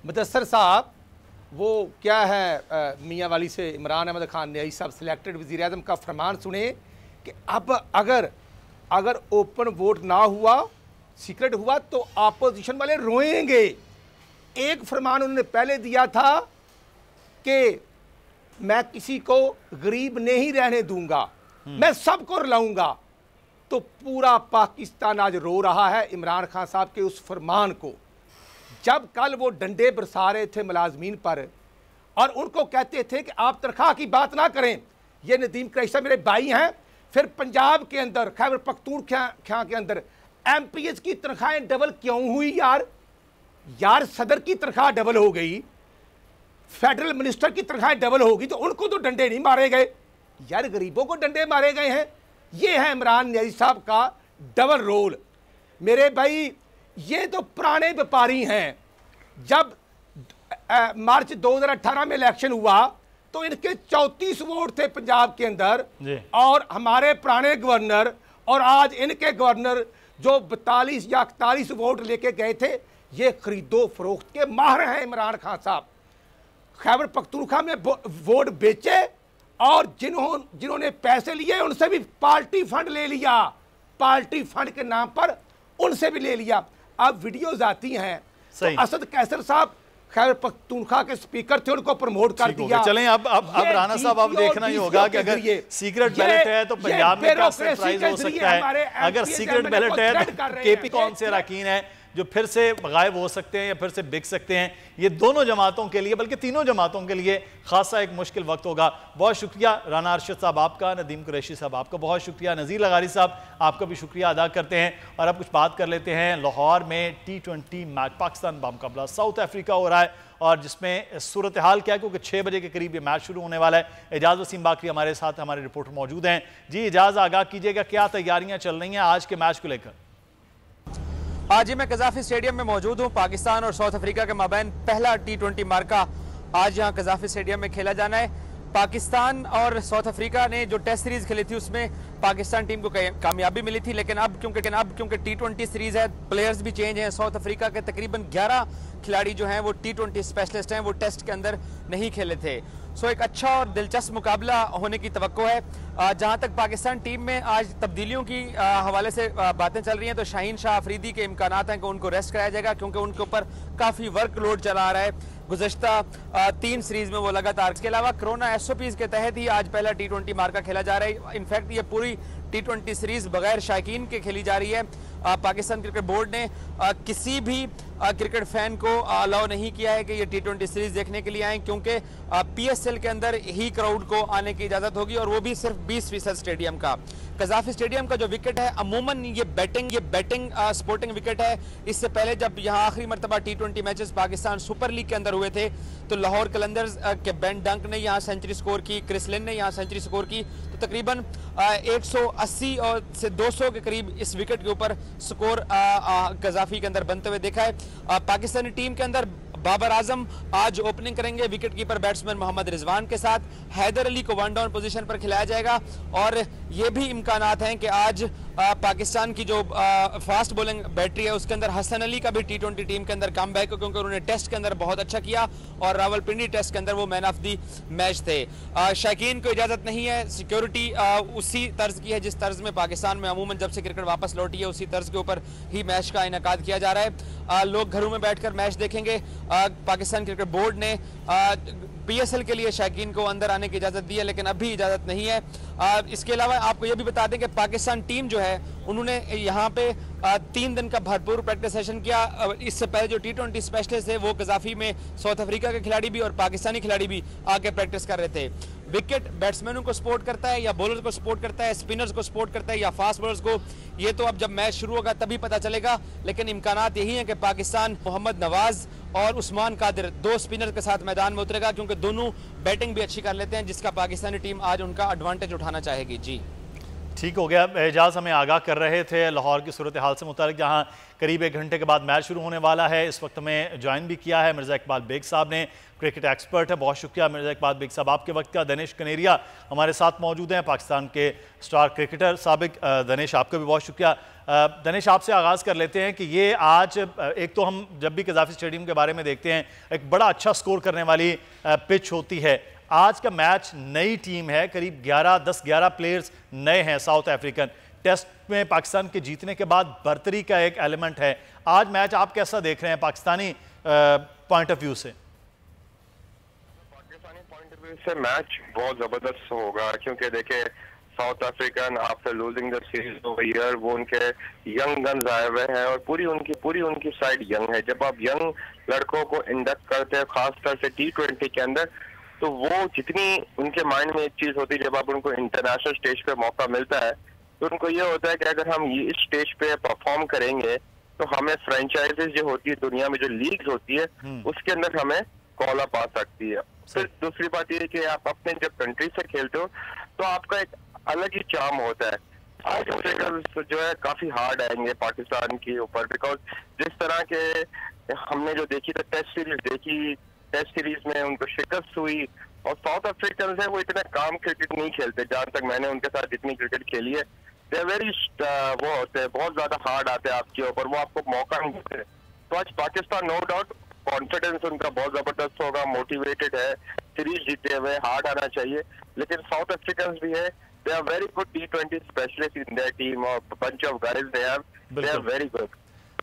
Speaker 6: मुदस्सिर साहब, वो क्या है मियाँ वाली से इमरान अहमद खान न्याई साहब सिलेक्टेड वज़ीर आज़म का फरमान सुने कि अब अगर ओपन वोट ना हुआ, सीक्रेट हुआ, तो अपोजिशन वाले रोएंगे। एक फरमान उन्होंने पहले दिया था कि मैं किसी को गरीब नहीं रहने दूंगा, मैं सबको रुलाऊंगा। तो पूरा पाकिस्तान आज रो रहा है इमरान खान साहब के उस फरमान को। जब कल वो डंडे बरसा रहे थे मुलाजमीन पर और उनको कहते थे कि आप तनख्वाह की बात ना करें, ये नदीम कुरैशी मेरे भाई हैं। फिर पंजाब के अंदर खैबर पख्तूनख्वा के अंदर MPs की तनख्वाहें डबल क्यों हुई यार सदर की तनख्वाह डबल हो गई, फेडरल मिनिस्टर की तनख्वाह डबल होगी, तो उनको तो डंडे नहीं मारे गए यार, गरीबों को डंडे मारे गए हैं। ये है इमरान न्याई साहब का डबल रोल। मेरे भाई ये तो पुराने व्यापारी हैं। जब मार्च 2018 में इलेक्शन हुआ तो इनके 34 वोट थे पंजाब के अंदर, और हमारे पुराने गवर्नर और आज इनके गवर्नर जो 42 या 41 वोट लेके गए थे, ये खरीदो फरोख्त के माहिर हैं इमरान खान साहब। खैबर पख्तूनख्वा में वोट बेचे और जिन्होंने पैसे लिए उनसे भी पार्टी फंड ले लिया, पार्टी फंड के नाम पर उनसे भी ले लिया। अब वीडियोज आती हैं तो असद कैसर साहब खैबर पख्तूनख्वा के स्पीकर थे, उनको प्रमोट कर दिया।
Speaker 2: चलें अब राना साहब अब देखना ही होगा कि अगर सीक्रेट बैलेट है तो पंजाब में क्या सरप्राइज हो सकता है। अगर सीक्रेट बैलेट है तो KP कौन से अराकीन है जो फिर से गायब हो सकते हैं या फिर से बिक सकते हैं। ये दोनों जमातों के लिए, बल्कि तीनों जमातों के लिए खासा एक मुश्किल वक्त होगा। बहुत शुक्रिया राना अरशद साहब आपका, नदीम कुरैशी साहब आपका बहुत शुक्रिया, नज़ीर लगारी साहब आपका भी शुक्रिया अदा करते हैं। और अब कुछ बात कर लेते हैं, लाहौर में T20 मैच पाकिस्तान बामुकाबला साउथ अफ्रीका हो रहा है और जिसमें सूरत हाल क्या है, क्योंकि 6 बजे के करीब ये मैच शुरू होने वाला है। एजाज वसीम बाकरी हमारे साथ हमारे रिपोर्टर मौजूद हैं। जी एजाज, आगाह कीजिएगा, क्या तैयारियां चल रही हैं आज के मैच को लेकर?
Speaker 7: आज ही मैं कजाफी स्टेडियम में मौजूद हूं। पाकिस्तान और साउथ अफ्रीका के माबैन पहला T20 मार्का आज यहां कजाफी स्टेडियम में खेला जाना है। पाकिस्तान और साउथ अफ्रीका ने जो टेस्ट सीरीज खेली थी उसमें पाकिस्तान टीम को कामयाबी मिली थी, लेकिन अब क्योंकि T20 सीरीज है, प्लेयर्स भी चेंज हैं। साउथ अफ्रीका के तकरीबन 11 खिलाड़ी जो हैं वो T20 स्पेशलिस्ट हैं, वो टेस्ट के अंदर नहीं खेले थे। सो एक अच्छा और दिलचस्प मुकाबला होने की तवक्को है। जहां तक पाकिस्तान टीम में आज तब्दीलियों की हवाले से बातें चल रही हैं, तो शाहीन शाह अफरीदी के इम्कानात हैं कि उनको रेस्ट कराया जाएगा, क्योंकि उनके ऊपर काफ़ी वर्कलोड चला आ रहा है। गुज़श्ता 3 सीरीज में वो लगातार, इसके अलावा कोरोना SOPs के तहत ही आज पहला T20 मार्का खेला जा रहा है। इनफैक्ट ये पूरी T20 सीरीज बगैर शायकीन के खेली जा रही है। पाकिस्तान क्रिकेट बोर्ड ने किसी भी क्रिकेट फैन को अलाउ नहीं किया है कि ये T20 सीरीज देखने के लिए आए, क्योंकि PSL के अंदर ही क्राउड को आने की इजाजत होगी और वो भी सिर्फ 20% स्टेडियम का। कजाफी स्टेडियम का जो विकेट है, अमूमन ये बैटिंग स्पोर्टिंग विकेट है। इससे पहले जब यहाँ आखिरी मरतबा T20 matches Pakistan super league के अंदर हुए थे तो लाहौर कलंदर्स के बेन डंक ने यहाँ सेंचुरी स्कोर की, क्रिस लिन ने यहाँ सेंचुरी स्कोर की, तो तकरीबन 180 और से 200 के करीब इस विकेट के ऊपर स्कोर कजाफी के अंदर बनते हुए देखा है। पाकिस्तानी टीम के अंदर बाबर आजम आज ओपनिंग करेंगे wicket keeper batsman Mohammad Rizwan के साथ। हैदर अली को 1 डाउन पोजीशन पर खिलाया जाएगा और ये भी इम्कानात हैं कि आज पाकिस्तान की जो फास्ट बॉलिंग बैटरी है उसके अंदर हसन अली का भी T20 टीम के अंदर कम बैक, क्योंकि उन्होंने टेस्ट के अंदर बहुत अच्छा किया और रावलपिंडी टेस्ट के अंदर वो मैन ऑफ द मैच थे। शायकीन को इजाज़त नहीं है, सिक्योरिटी उसी तर्ज की है जिस तर्ज में पाकिस्तान में अमूमन जब से क्रिकेट वापस लौटी है उसी तर्ज के ऊपर ही मैच का इनेकाद किया जा रहा है। लोग घरों में बैठकर मैच देखेंगे। पाकिस्तान क्रिकेट बोर्ड ने PSL के लिए शायकीन को अंदर आने की इजाज़त दी है, लेकिन अभी इजाज़त नहीं है। इसके अलावा आपको यह भी बता दें कि पाकिस्तान टीम जो है उन्होंने यहाँ पे 3 दिन का भरपूर प्रैक्टिस सेशन किया। इससे पहले जो T20 स्पेशलिस्ट थे वो कजाफी में साउथ अफ्रीका के खिलाड़ी भी और पाकिस्तानी खिलाड़ी भी आके प्रैक्टिस कर रहे थे। विकेट बैट्समैनों को सपोर्ट करता है या बॉलर्स को सपोर्ट करता है, स्पिनर्स को सपोर्ट करता है या फास्ट बॉलर्स को, ये तो अब जब मैच शुरू होगा तभी पता चलेगा। लेकिन इम्कानात यही है कि पाकिस्तान मोहम्मद नवाज और उस्मान कादिर 2 स्पिनर के साथ मैदान में उतरेगा, क्योंकि दोनों बैटिंग भी अच्छी कर लेते हैं, जिसका पाकिस्तानी टीम आज उनका एडवांटेज उठाना चाहेगी। जी
Speaker 2: ठीक हो गया। एजाज हमें आगाह कर रहे थे लाहौर की सूरत हाल से मुतालिक, जहाँ करीब 1 घंटे के बाद मैच शुरू होने वाला है। इस वक्त में ज्वाइन भी किया है मिर्ज़ा इकबाल बेग साहब ने, क्रिकेट एक्सपर्ट है। बहुत शुक्रिया मिर्ज़ा इकबाल बेग साहब आपके वक्त का। दनेश कनेरिया हमारे साथ मौजूद हैं, पाकिस्तान के स्टार क्रिकेटर साबिक। दनेश आपका भी बहुत शुक्रिया। दनेश आपसे आगाज़ कर लेते हैं कि ये आज एक तो हम जब भी कजाफी स्टेडियम के बारे में देखते हैं एक बड़ा अच्छा स्कोर करने वाली पिच होती है। आज का मैच नई टीम है, करीब 10-11 प्लेयर्स नए हैं साउथ अफ्रीकन। टेस्ट में पाकिस्तान के जीतने के बाद बर्तरी का एक एलिमेंट है। आज मैच आप कैसा देख रहे हैं पाकिस्तानी पॉइंट ऑफ व्यू से?
Speaker 8: पाकिस्तानी पॉइंट ऑफ व्यू से मैच बहुत जबरदस्त होगा, क्योंकि देखे south African after losing the series over year वो उनके यंग गन्स आए हुए हैं और पूरी उनकी साइड यंग है। जब आप यंग लड़कों को इंडक्ट करते हैं खासतौर से T20 के अंदर, तो वो जितनी उनके माइंड में एक चीज होती है, जब आप उनको इंटरनेशनल स्टेज पे मौका मिलता है तो उनको ये होता है कि अगर हम ये इस स्टेज पे परफॉर्म करेंगे तो हमें फ्रेंचाइजेस जो होती है दुनिया में, जो लीग्स होती है उसके अंदर हमें कॉल अप आ सकती है। फिर दूसरी बात ये है कि आप अपने जब कंट्री से खेलते हो तो आपका एक अलग ही चार्म होता है। आज जो है काफी हार्ड आएंगे पाकिस्तान के ऊपर, बिकॉज जिस तरह के हमने जो देखी था टेस्ट सीरीज में उनको शिकस्त हुई, और साउथ अफ्रीकन है वो इतना काम क्रिकेट नहीं खेलते, जहां तक मैंने उनके साथ जितनी क्रिकेट खेली है। दे वेरी वो होते हैं, बहुत ज्यादा हार्ड आते हैं आपके ऊपर, वो आपको मौका नहीं देते। तो आज पाकिस्तान नो डाउट कॉन्फिडेंस उनका बहुत जबरदस्त होगा, मोटिवेटेड है, सीरीज जीते हुए, हार्ड आना चाहिए। लेकिन साउथ अफ्रीकन भी है, they are very good T20 specialist in their team और bunch of guys they are very good.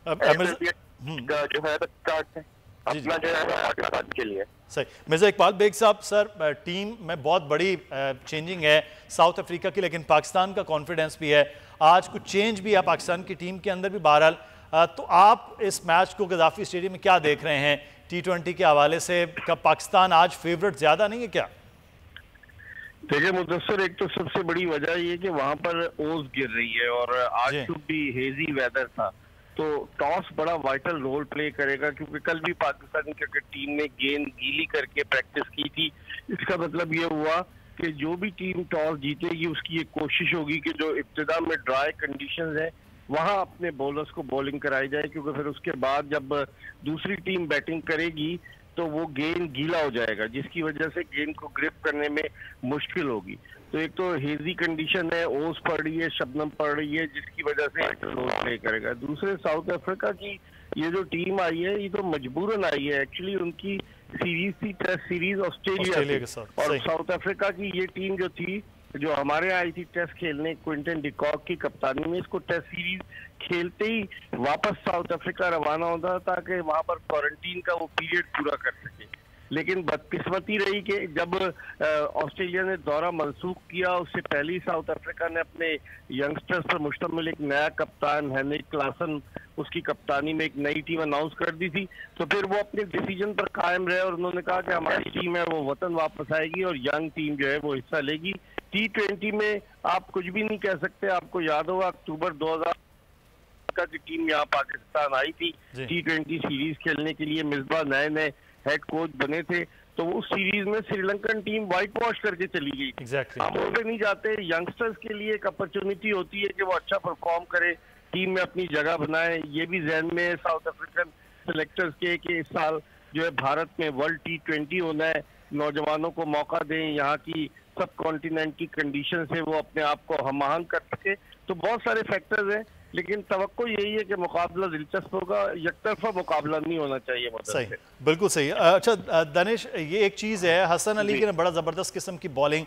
Speaker 8: जो है अपना जो है पाकिस्तान के लिए
Speaker 2: सही। मिर्ज़ा इकबाल बेग साहब, सर टीम में बहुत बड़ी चेंजिंग है साउथ अफ्रीका की, लेकिन पाकिस्तान का कॉन्फिडेंस भी है। आज कुछ चेंज भी है पाकिस्तान की टीम के अंदर भी। बहरहाल तो आप इस मैच को गद्दाफी स्टेडियम में क्या देख रहे हैं T20 के हवाले से? कब पाकिस्तान आज फेवरेट ज्यादा नहीं है क्या?
Speaker 8: देखिए मुदस्सर, एक तो सबसे बड़ी वजह ये कि वहां पर ओस गिर रही है और आज शुड भी हेजी वेदर था, तो टॉस बड़ा वाइटल रोल प्ले करेगा, क्योंकि कल भी पाकिस्तानी क्रिकेट टीम ने गेंद गीली करके प्रैक्टिस की थी। इसका मतलब ये हुआ कि जो भी टीम टॉस जीतेगी उसकी ये कोशिश होगी कि जो इब्तिदा में ड्राई कंडीशंस है वहां अपने बॉलर्स को बॉलिंग कराई जाए, क्योंकि फिर उसके बाद जब दूसरी टीम बैटिंग करेगी तो वो गेंद गीला हो जाएगा, जिसकी वजह से गेंद को ग्रिप करने में मुश्किल होगी। तो एक तो हेजी कंडीशन है, ओस पड़ रही है, शबनम पड़ रही है, जिसकी वजह से रोल प्ले करेगा। दूसरे साउथ अफ्रीका की ये जो टीम आई है ये तो मजबूरन आई है, एक्चुअली उनकी सीरीज थी टेस्ट सीरीज ऑस्ट्रेलिया के साथ, और साउथ अफ्रीका की ये टीम जो थी जो हमारे यहाँ आई थी टेस्ट खेलने क्विंटन डिकॉक की कप्तानी में, इसको टेस्ट सीरीज खेलते ही वापस साउथ अफ्रीका रवाना होता ताकि वहां पर क्वारंटीन का वो पीरियड पूरा कर सके। लेकिन बदकिस्मती रही कि जब ऑस्ट्रेलिया ने दौरा मंसूख किया उससे पहले ही साउथ अफ्रीका ने अपने यंगस्टर्स पर मुश्तमिल एक नया कप्तान हेनरिक क्लासन उसकी कप्तानी में एक नई टीम अनाउंस कर दी थी। तो फिर वो अपने डिसीजन पर कायम रहे और उन्होंने कहा कि हमारी टीम है वो वतन वापस आएगी और यंग टीम जो है वो हिस्सा लेगी। T20 में आप कुछ भी नहीं कह सकते। आपको याद होगा अक्टूबर 2000 की टीम यहाँ पाकिस्तान आई थी T20 सीरीज खेलने के लिए, मिसबा नए नए हेड कोच बने थे, तो उस सीरीज में श्रीलंकन टीम व्हाइट वॉश करके चली गई। हम उस पे नहीं जाते। यंगस्टर्स के लिए एक अपॉर्चुनिटी होती है कि वो अच्छा परफॉर्म करे, टीम में अपनी जगह बनाए। ये भी जहन में साउथ अफ्रीकन सिलेक्टर्स के कि इस साल जो है भारत में वर्ल्ड T20 होना है, नौजवानों को मौका दें, यहाँ की सब कॉन्टिनेंट की कंडीशन से वो अपने आप को हम आहंग कर सके। तो बहुत सारे फैक्टर्स हैं, लेकिन तवक्को यही है कि मुकाबला दिलचस्प होगा, एकतरफा मुकाबला नहीं होना चाहिए।
Speaker 2: सही, बिल्कुल सही। अच्छा दानिश, ये एक चीज़ है, हसन अली की ने बड़ा ज़बरदस्त किस्म की बॉलिंग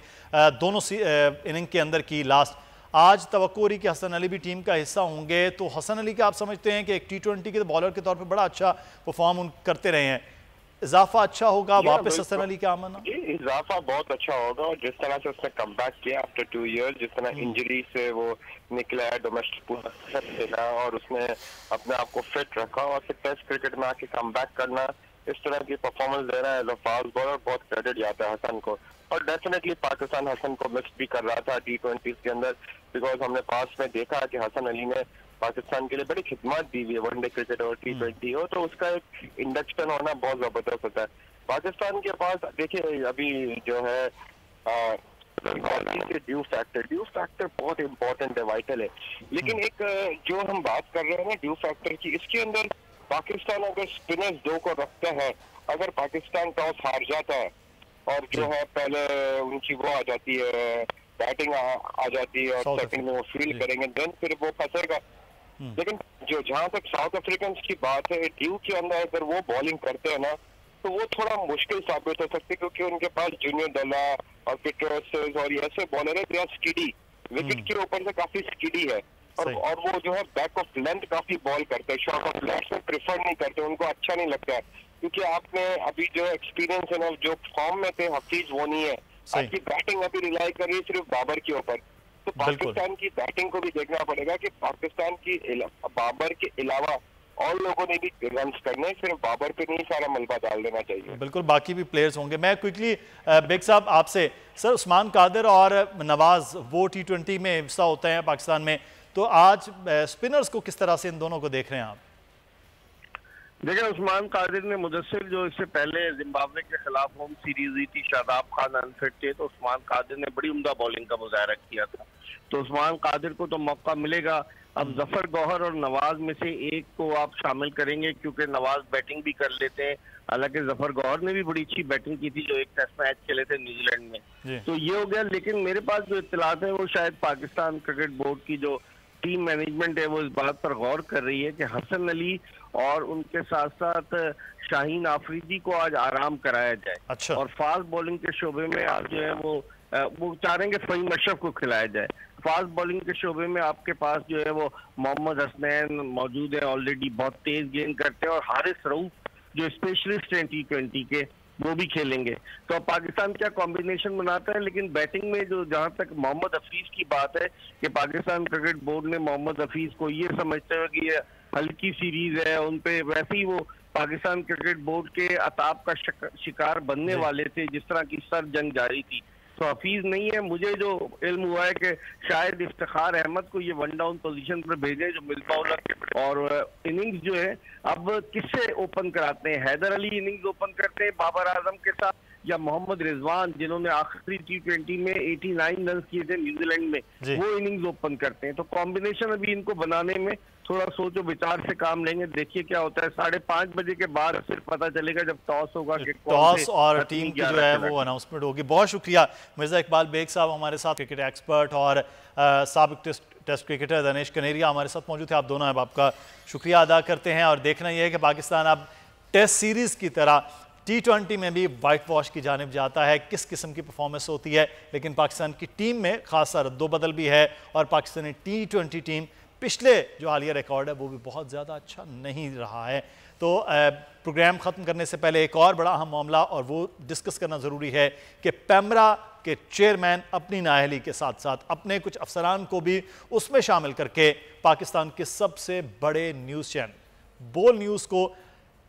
Speaker 2: दोनों इनिंग के अंदर की। लास्ट आज तवक्को हो रही कि हसन अली भी टीम का हिस्सा होंगे, तो हसन अली का आप समझते हैं कि एक T20 के बॉलर के तौर पर बड़ा अच्छा परफॉर्म करते रहे हैं, इजाफा अच्छा होगा वापस हसन अली का आना?
Speaker 8: इजाफा बहुत अच्छा होगा, और जिस तरह से उसने कमबैक किया आफ्टर 2 ईयर, जिस तरह इंजरी से वो निकला है, डोमेस्टिक पूरा खेला और उसने अपने आप को फिट रखा और फिर टेस्ट क्रिकेट में आके कमबैक करना, इस तरह की परफॉर्मेंस दे रहा है एज अ फास्ट बॉलर, बहुत क्रेडिट जाता है हसन को। और डेफिनेटली पाकिस्तान हसन को मिस भी कर रहा था T20 के अंदर, बिकॉज हमने पास में देखा कि हसन अली ने पाकिस्तान के लिए बड़ी खिदमत दी हुई है, वनडे क्रिकेट और T20 हो, तो उसका एक इंडक्शन होना बहुत जबरदस्त होता है। पाकिस्तान के पास देखिए अभी जो है ड्यू फैक्टर बहुत इंपॉर्टेंट है, वाइटल है। लेकिन एक जो हम बात कर रहे हैं ना ड्यू फैक्टर की, इसके अंदर पाकिस्तान अगर स्पिनर्स 2 को रखता है, अगर पाकिस्तान टॉस हार जाता है और जो है पहले उनकी वो आ जाती है बैटिंग आ जाती है और सेकंड में वो फील्ड करेंगे, देन फिर वो फंसेगा। लेकिन जो जहां तक साउथ अफ्रीकन की बात है, ड्यू के अंदर अगर वो बॉलिंग करते हैं ना तो वो थोड़ा मुश्किल साबित हो सकती है, क्योंकि उनके पास जूनियर डला और पिट्रोस और ऐसे बॉलर है जो स्किडी, विकेट के ऊपर से काफी स्किडी है, और वो जो है बैक ऑफ लेंथ काफी बॉल करते हैं, शॉर्ट ऑफ लेंथ में प्रेफर नहीं करते, उनको अच्छा नहीं लगता है। क्योंकि आपने अभी जो एक्सपीरियंस है ना, जो फॉर्म में थे हफीज वो नहीं है, आपकी बैटिंग अभी रिलाई कर रही है सिर्फ बाबर के ऊपर। तो पाकिस्तान की बैटिंग को भी देखना पड़ेगा कि पाकिस्तान की बाबर के अलावा और लोगों ने भी रन्स करने, सिर्फ बाबर पे नहीं सारा मलबा डाल देना चाहिए।
Speaker 2: बिल्कुल, बाकी भी प्लेयर्स होंगे। मैं क्विकली बेग साहब आपसे, सर उस्मान कादिर और नवाज वो T20 में हिस्सा होते हैं पाकिस्तान में, तो आज स्पिनर्स को किस तरह से इन दोनों को देख रहे हैं आप?
Speaker 8: देखिए उस्मान कादिर ने मुदस्सिर जो इससे पहले जिम्बाब्वे के खिलाफ होम सीरीज हुई थी, शादाब खान अनफिट थे, तो उस्मान कादिर ने बड़ी उम्दा बॉलिंग का मुजाहरा किया था, तो उस्मान कादिर को तो मौका मिलेगा। अब जफर गौहर और नवाज में से एक को आप शामिल करेंगे, क्योंकि नवाज बैटिंग भी कर लेते हैं, हालांकि जफर गौहर ने भी बड़ी अच्छी बैटिंग की थी जो एक टेस्ट मैच खेले थे न्यूजीलैंड में, तो ये हो गया। लेकिन मेरे पास जो इत्तलात है वो शायद पाकिस्तान क्रिकेट बोर्ड की जो टीम मैनेजमेंट है वो इस बात पर गौर कर रही है कि हसन अली और उनके साथ साथ शाहीन आफरीदी को आज आराम कराया जाए। अच्छा। और फास्ट बॉलिंग के शोबे में आज जो है वो चाह रहे हैं कि फहीम अशरफ को खिलाया जाए। फास्ट बॉलिंग के शोबे में आपके पास जो है वो मोहम्मद हसनैन मौजूद है, ऑलरेडी बहुत तेज गेंद करते हैं, और हारिस रऊफ जो स्पेशलिस्ट हैं T20 के,
Speaker 9: वो भी खेलेंगे। तो अब पाकिस्तान क्या कॉम्बिनेशन बनाता है, लेकिन बैटिंग में जो जहां तक मोहम्मद हफीज की बात है कि पाकिस्तान क्रिकेट बोर्ड ने मोहम्मद हफीज को ये समझते हुए कि ये हल्की सीरीज है उन पे, वैसे ही वो पाकिस्तान क्रिकेट बोर्ड के अताब का शिकार बनने वाले थे जिस तरह की सर जंग जारी थी। तो हफीज नहीं है। मुझे जो इल्म हुआ है कि शायद इफ्तिखार अहमद को ये वन डाउन पोजीशन पर भेजे जो मिसबाह उल हक, और इनिंग्स जो है अब किससे ओपन कराते हैं, हैदर अली इनिंग्स ओपन करते हैं बाबर आजम के साथ, या मोहम्मद रिजवान जिन्होंने आखिरी T20 में 89 रन किए थे न्यूजीलैंड में, वो इनिंग्स ओपन करते हैं। तो कॉम्बिनेशन अभी इनको बनाने में थोड़ा सोचो विचार से काम लेंगे, देखिए क्या होता है। 5:30 बजे के बाद फिर पता चलेगा जब टॉस होगा कि
Speaker 2: टॉस और टीम की जो है वो अनाउंसमेंट होगी। बहुत शुक्रिया मिर्जा इकबाल बेग साहब हमारे साथ, क्रिकेट एक्सपर्ट और साबिक टेस्ट क्रिकेटर दनेश कनेरिया हमारे साथ मौजूद थे। आप दोनों अब आपका शुक्रिया अदा करते हैं। और देखना यह है कि पाकिस्तान अब टेस्ट सीरीज की तरह T20 में भी वाइट वॉश की जानिब जाता है, किस किस्म की परफॉर्मेंस होती है। लेकिन पाकिस्तान की टीम में खासा रद्दोबदल भी है और पाकिस्तानी T20 टीम पिछले जो हालिया रिकॉर्ड है वो भी बहुत ज़्यादा अच्छा नहीं रहा है। तो प्रोग्राम ख़त्म करने से पहले एक और बड़ा अहम मामला और वो डिस्कस करना ज़रूरी है कि पैमरा के चेयरमैन अपनी नाअहली के साथ साथ अपने कुछ अफसरान को भी उसमें शामिल करके पाकिस्तान के सबसे बड़े न्यूज़ चैनल बोल न्यूज़ को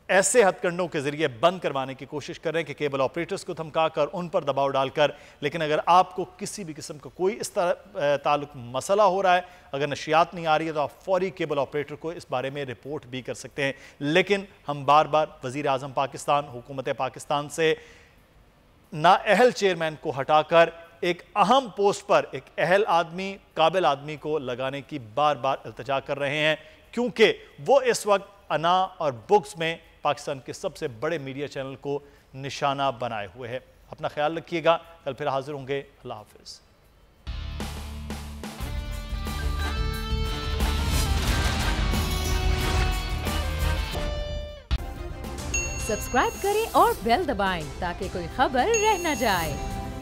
Speaker 2: ऐसे हथकंडों के जरिए बंद करवाने की कोशिश कर रहे हैं कि केबल ऑपरेटर्स को धमकाकर उन पर दबाव डालकर। लेकिन अगर आपको किसी भी किस्म का कोई इस तरह ताल्लुक मसला हो रहा है, अगर नशियात नहीं आ रही है, तो आप फौरी केबल ऑपरेटर को इस बारे में रिपोर्ट भी कर सकते हैं। लेकिन हम बार बार वज़ीर आज़म पाकिस्तान, हुकूमत पाकिस्तान से नाअहल चेयरमैन को हटाकर एक अहम पोस्ट पर एक अहल आदमी, काबिल आदमी को लगाने की बार बार इल्तिजा कर रहे हैं, क्योंकि वो इस वक्त अना और बुक्स में पाकिस्तान के सबसे बड़े मीडिया चैनल को निशाना बनाए हुए है। अपना ख्याल रखिएगा, कल फिर हाजिर होंगे। अल्लाह हाफिज।
Speaker 1: सब्सक्राइब करें और बेल दबाएं ताकि कोई खबर रह न जाए।